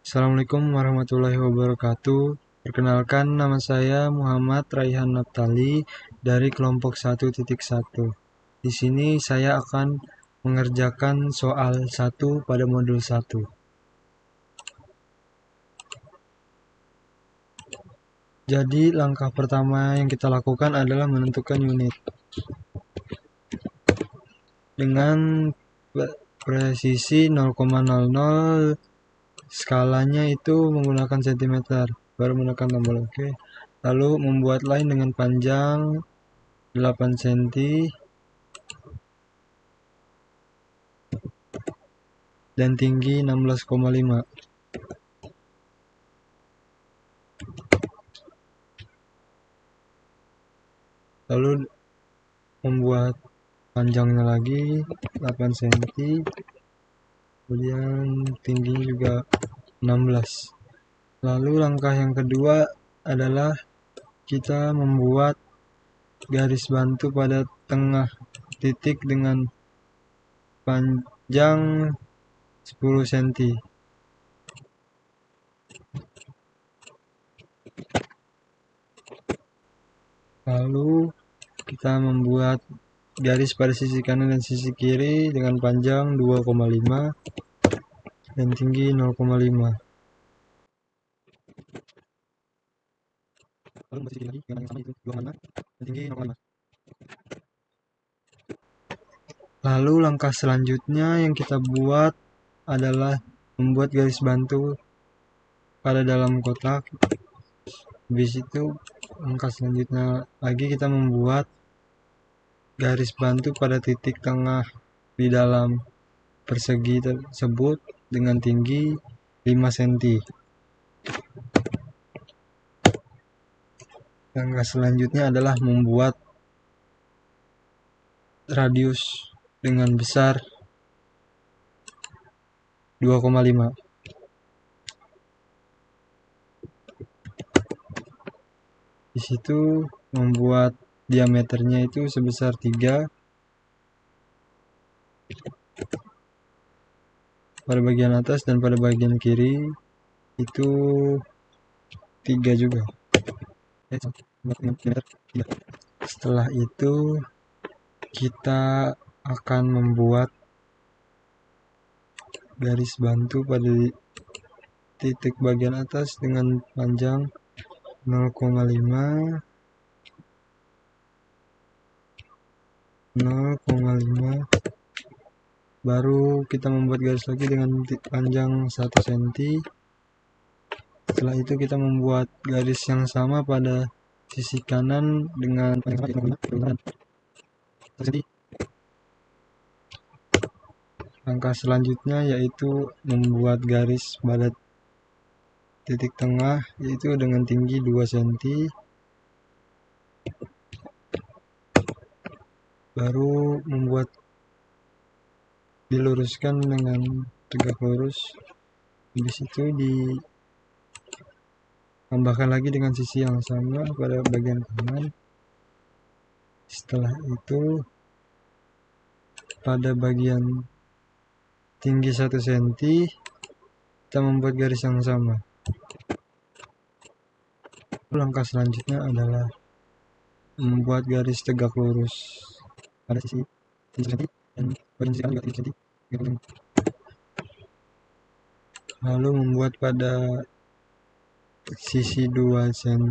Assalamualaikum warahmatullahi wabarakatuh. Perkenalkan, nama saya Muhammad Raihan Naptali dari kelompok 1.1. Di sini saya akan mengerjakan soal 1 pada modul 1. Jadi langkah pertama yang kita lakukan adalah menentukan unit. Dengan presisi 0,00, skalanya itu menggunakan cm, baru menekan tombol OK. Lalu membuat line dengan panjang 8 cm dan tinggi 16,5. Lalu membuat panjangnya lagi 8 cm, kemudian tinggi juga 16. Lalu langkah yang kedua adalah kita membuat garis bantu pada tengah titik dengan panjang 10 cm. Lalu kita membuat garis pada sisi kanan dan sisi kiri dengan panjang 2,5 dan tinggi 0,5. Lalu membuat sisi kiri lagi dengan yang sama, itu 2,5 dan tinggi 0,5. Lalu langkah selanjutnya yang kita buat adalah membuat garis bantu pada dalam kotak. Habis itu langkah selanjutnya lagi kita membuat garis bantu pada titik tengah di dalam persegi tersebut dengan tinggi 5 cm. Langkah selanjutnya adalah membuat radius dengan besar 2,5. Di situ membuat diameternya itu sebesar 3 pada bagian atas, dan pada bagian kiri itu 3 juga. Setelah itu kita akan membuat garis bantu pada titik bagian atas dengan panjang 0,5, baru kita membuat garis lagi dengan panjang 1 cm. Setelah itu kita membuat garis yang sama pada sisi kanan dengan panjang 1 cm. Langkah selanjutnya yaitu membuat garis pada titik tengah, yaitu dengan tinggi 2 cm. Baru membuat diluruskan dengan tegak lurus. Habis itu ditambahkan lagi dengan sisi yang sama pada bagian kanan. Setelah itu pada bagian tinggi 1 cm kita membuat garis yang sama. Langkah selanjutnya adalah membuat garis tegak lurus pada sisi 1 cm dan bagian sisi kanan juga 3 cm. Lalu membuat pada sisi 2 cm.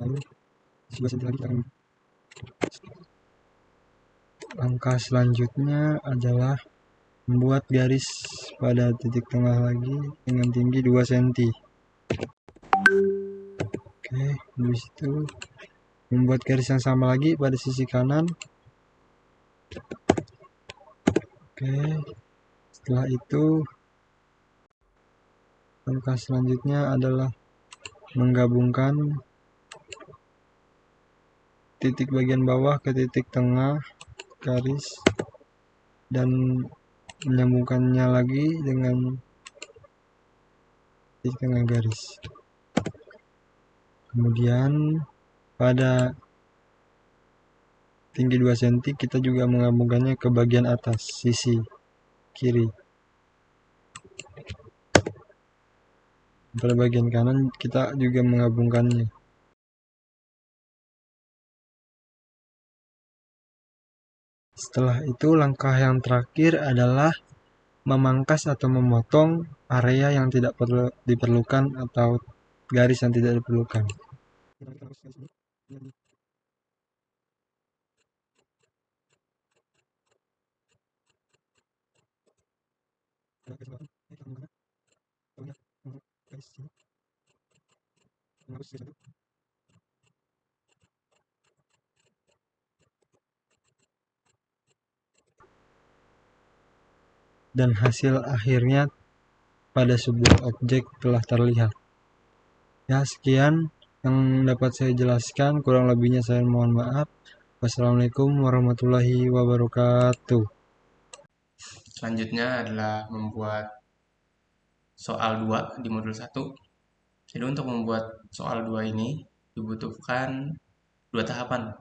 Lalu sisi 2 cm lagi kita akan. Langkah selanjutnya adalah membuat garis pada titik tengah lagi dengan tinggi 2 cm. Oke, habis itu membuat garis yang sama lagi pada sisi kanan. Oke, setelah itu langkah selanjutnya adalah menggabungkan titik bagian bawah ke titik tengah garis dan menyambungkannya lagi dengan titik tengah garis. Kemudian pada tinggi 2 cm kita juga menggabungkannya ke bagian atas sisi kiri. pada bagian kanan kita juga menggabungkannya. Setelah itu langkah yang terakhir adalah memangkas atau memotong area yang tidak perlu diperlukan atau garis yang tidak diperlukan. Dan hasil akhirnya pada sebuah objek telah terlihat. Ya, sekian yang dapat saya jelaskan, kurang lebihnya saya mohon maaf. Wassalamualaikum warahmatullahi wabarakatuh. Selanjutnya adalah membuat soal 2 di modul 1. Jadi untuk membuat soal 2 ini dibutuhkan 2 tahapan.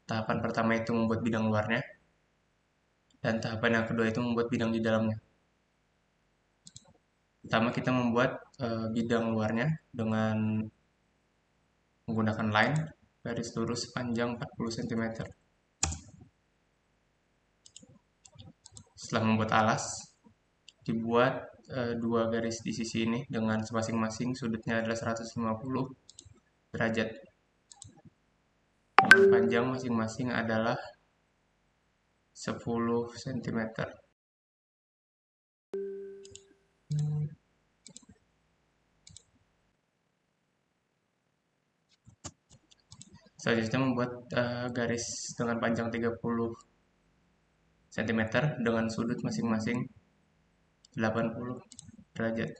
Tahapan pertama itu membuat bidang luarnya, dan tahapan yang kedua itu membuat bidang di dalamnya. Pertama kita membuat bidang luarnya dengan menggunakan line garis lurus panjang 40 cm. Setelah membuat alas, dibuat dua garis di sisi ini dengan masing-masing sudutnya adalah 150 derajat. Dengan panjang masing-masing adalah 10 cm. Selanjutnya membuat garis dengan panjang 30 cm dengan sudut masing-masing 80 derajat.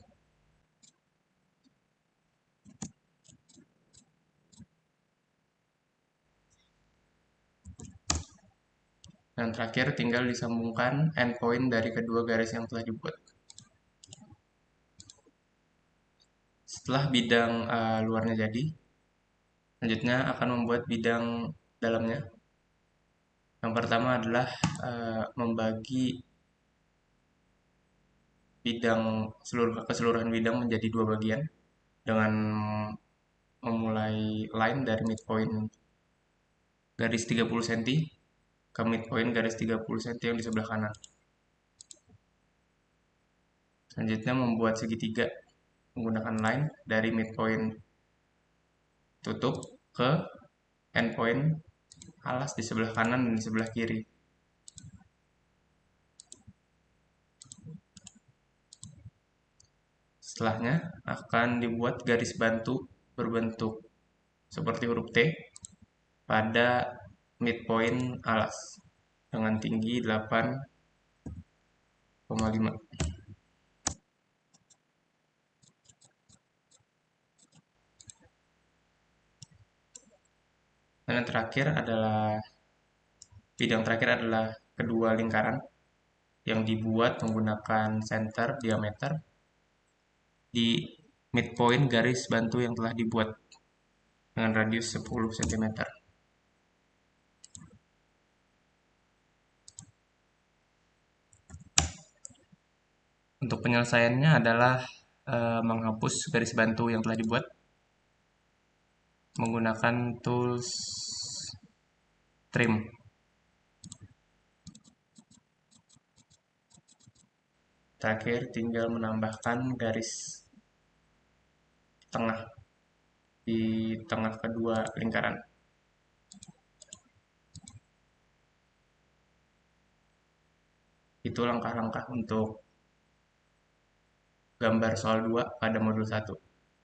Dan terakhir tinggal disambungkan endpoint dari kedua garis yang telah dibuat. Setelah bidang luarnya jadi, selanjutnya akan membuat bidang dalamnya. Yang pertama adalah membagi bidang keseluruhan bidang menjadi dua bagian dengan memulai line dari midpoint garis 30 cm ke midpoint garis 30 cm yang di sebelah kanan. Selanjutnya membuat segitiga menggunakan line dari midpoint tutup ke endpoint alas di sebelah kanan dan di sebelah kiri. Setelahnya akan dibuat garis bantu berbentuk seperti huruf T pada midpoint alas dengan tinggi 8,5. Dan yang terakhir adalah bidang terakhir adalah kedua lingkaran yang dibuat menggunakan center diameter di midpoint garis bantu yang telah dibuat dengan radius 10 cm. Untuk penyelesaiannya adalah menghapus garis bantu yang telah dibuat menggunakan tools trim. Terakhir tinggal menambahkan garis tengah di tengah kedua lingkaran. Itu langkah-langkah untuk gambar soal 2 pada modul 1.